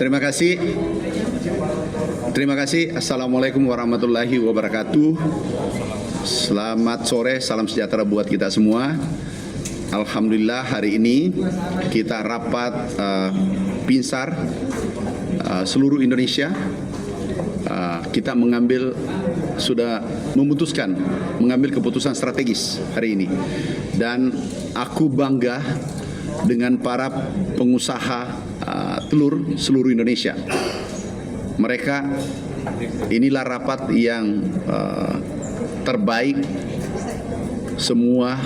Terima kasih. Terima kasih. Assalamualaikum warahmatullahi wabarakatuh. Selamat sore, salam sejahtera buat kita semua. Alhamdulillah hari ini kita rapat pinsar seluruh Indonesia. Kita sudah memutuskan mengambil keputusan strategis hari ini. Dan aku bangga dengan para pengusaha telur seluruh Indonesia. Mereka, inilah rapat yang terbaik, semua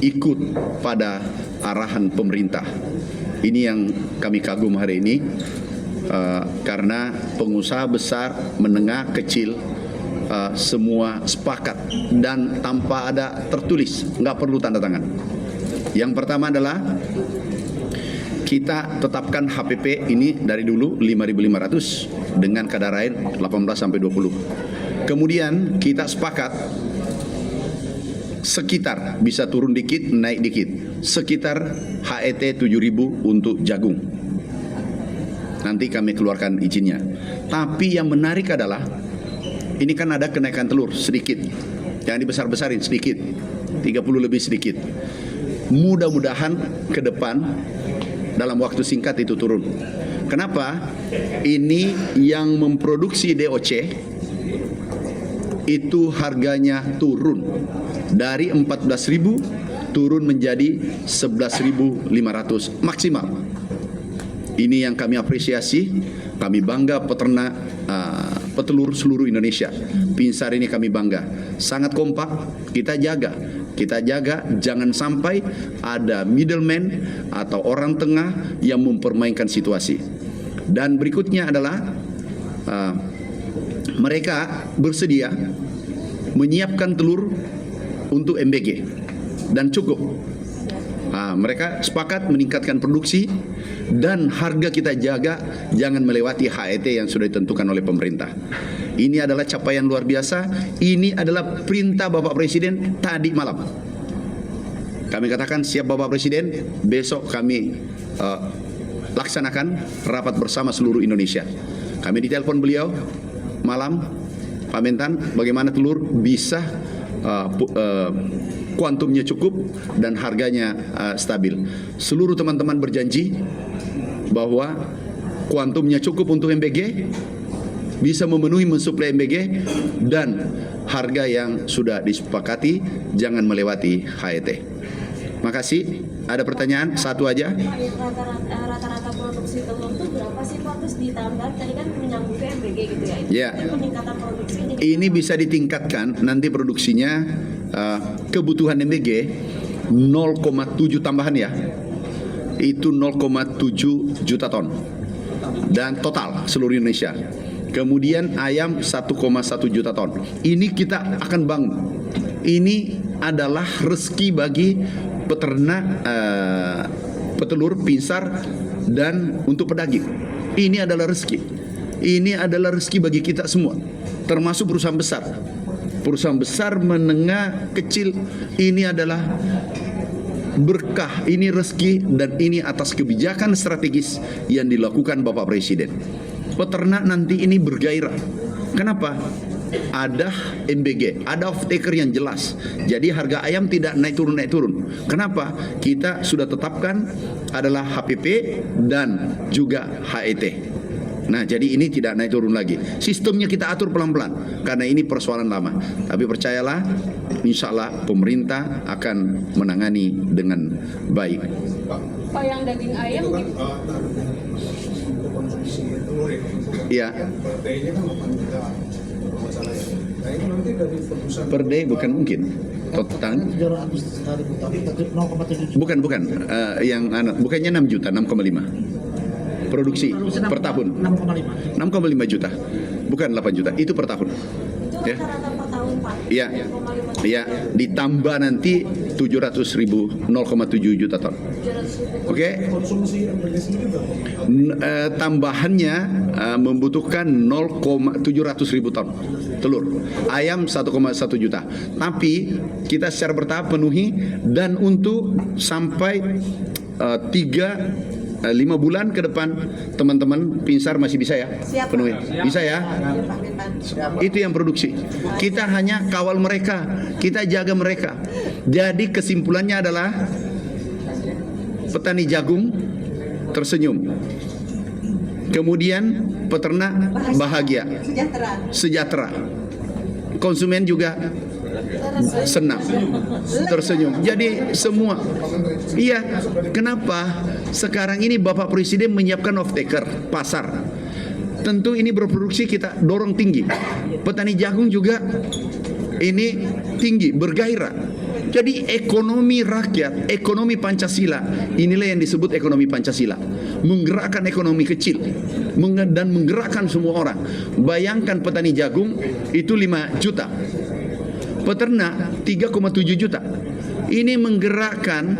ikut pada arahan pemerintah. Ini yang kami kagum hari ini, karena pengusaha besar, menengah, kecil, semua sepakat dan tanpa ada tertulis, nggak perlu tanda tangan. Yang pertama adalah kita tetapkan HPP ini dari dulu 5.500 dengan kadar air 18-20. Kemudian kita sepakat sekitar bisa turun dikit, naik dikit, sekitar HET 7.000 untuk jagung. Nanti kami keluarkan izinnya. Tapi yang menarik adalah ini kan ada kenaikan telur sedikit, jangan dibesar-besarin, sedikit, 30 lebih sedikit. Mudah-mudahan ke depan dalam waktu singkat itu turun. Kenapa? Ini yang memproduksi DOC itu harganya turun dari 14.000 turun menjadi 11.500 maksimal. Ini yang kami apresiasi. Kami bangga peternak petelur seluruh Indonesia. Pinsar ini kami bangga. Sangat kompak, kita jaga. Kita jaga jangan sampai ada middleman atau orang tengah yang mempermainkan situasi. Dan berikutnya adalah mereka bersedia menyiapkan telur untuk MBG dan cukup. Mereka sepakat meningkatkan produksi dan harga kita jaga jangan melewati HET yang sudah ditentukan oleh pemerintah. Ini adalah capaian luar biasa. Ini adalah perintah Bapak Presiden tadi malam. Kami katakan siap Bapak Presiden, besok kami laksanakan rapat bersama seluruh Indonesia. Kami ditelepon beliau malam, Pak Mentan, bagaimana telur bisa kuantumnya cukup dan harganya stabil. Seluruh teman-teman berjanji bahwa kuantumnya cukup untuk MBG, bisa memenuhi mensuplai MBG, dan harga yang sudah disepakati jangan melewati HET. Makasih. Ada pertanyaan? Satu aja. Rata-rata produksi telur itu berapa sih Pak? Terus ditambah tadi kan menyambung ke MBG gitu ya? Ya. Peningkatan produksi ini bisa ditingkatkan nanti produksinya. Kebutuhan MBG 0,7 tambahan ya, itu 0,7 juta ton dan total seluruh Indonesia. Kemudian ayam 1,1 juta ton. Ini kita akan bangun. Ini adalah rezeki bagi peternak petelur, pinsar, dan untuk pedaging. Ini adalah rezeki. Ini adalah rezeki bagi kita semua, termasuk perusahaan besar. Perusahaan besar, menengah, kecil, ini adalah berkah, ini rezeki, dan ini atas kebijakan strategis yang dilakukan Bapak Presiden. Peternak nanti ini bergairah. Kenapa? Ada MBG, ada off-taker yang jelas. Jadi harga ayam tidak naik turun. Kenapa? Kita sudah tetapkan adalah HPP dan juga HET. Nah, jadi ini tidak naik turun lagi. Sistemnya kita atur pelan-pelan karena ini persoalan lama. Tapi percayalah, insya Allah pemerintah akan menangani dengan baik. Pak, yang daging ayam ya. Per day bukan mungkin. Total bukan bukannya 6 juta, 6,5 produksi per tahun. 6,5 juta, bukan 8 juta, itu per tahun. Itu rata-rata per tahun Pak? Iya, ditambah nanti 700.000, 0,7 juta ton. Oke? Tambahannya membutuhkan 700.000 ton telur. Ayam 1,1 juta. Tapi kita secara bertahap penuhi, dan untuk sampai 3 5 bulan ke depan teman-teman Pinsar masih bisa ya penuhi, bisa ya. Itu yang produksi. Kita hanya kawal mereka, kita jaga mereka. Jadi kesimpulannya adalah petani jagung tersenyum, kemudian peternak bahagia, sejahtera, konsumen juga senang, tersenyum. Jadi semua, iya. Kenapa sekarang ini Bapak Presiden menyiapkan off taker pasar? Tentu ini berproduksi kita dorong tinggi. Petani jagung juga ini tinggi, bergairah. Jadi ekonomi rakyat, ekonomi Pancasila, inilah yang disebut ekonomi Pancasila. Menggerakkan ekonomi kecil dan menggerakkan semua orang. Bayangkan petani jagung itu 5 juta, peternak 3,7 juta. Ini menggerakkan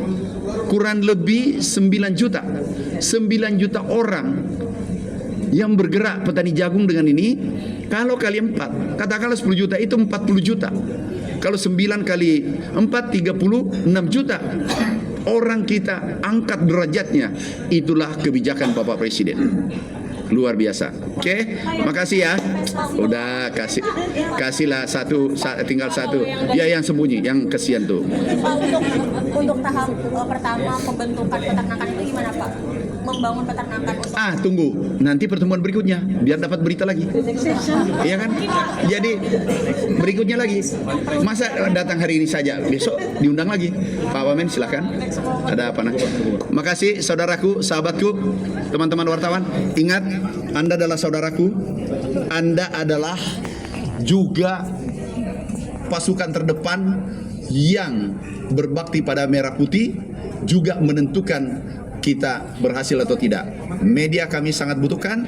kurang lebih 9 juta. 9 juta orang yang bergerak petani jagung dengan ini. Kalau kali 4, katakanlah 10 juta, itu 40 juta. Kalau 9 kali 4, 36 juta. Orang kita angkat derajatnya. Itulah kebijakan Bapak Presiden. Luar biasa. Oke, makasih ya. Udah kasihlah tinggal satu. Ya yang sembunyi, yang kesian tuh. Untuk tahap pertama pembentukan peternakan itu gimana Pak? Membangun peternakan untuk Tunggu nanti pertemuan berikutnya biar dapat berita lagi. Iya kan? Jadi berikutnya lagi. Masa datang hari ini saja, besok diundang lagi. Pak Wamen silakan. Ada apa nak? Makasih saudaraku, sahabatku, teman-teman wartawan. Ingat, Anda adalah saudaraku. Anda adalah juga pasukan terdepan yang berbakti pada merah putih, juga menentukan kita berhasil atau tidak. Media kami sangat butuhkan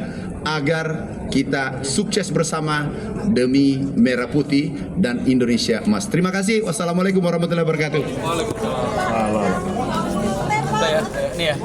agar kita sukses bersama demi merah putih dan Indonesia emas. Terima kasih. Wassalamualaikum warahmatullahi wabarakatuh. Waalaikumsalam. Nih ya.